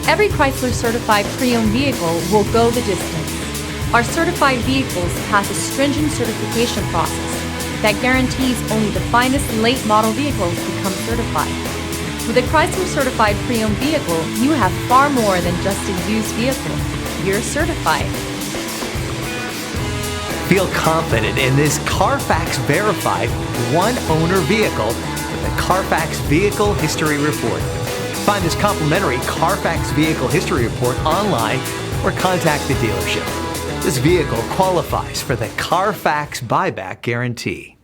Every Chrysler certified pre-owned vehicle will go the distance. Our certified vehicles pass a stringent certification process that guarantees only the finest late model vehicles become certified. With a Chrysler certified pre-owned vehicle, you have far more than just a used vehicle. You're certified. Feel confident in this Carfax verified one-owner vehicle with the Carfax Vehicle History Report. Find this complimentary Carfax Vehicle History Report online or contact the dealership. This vehicle qualifies for the Carfax Buyback Guarantee.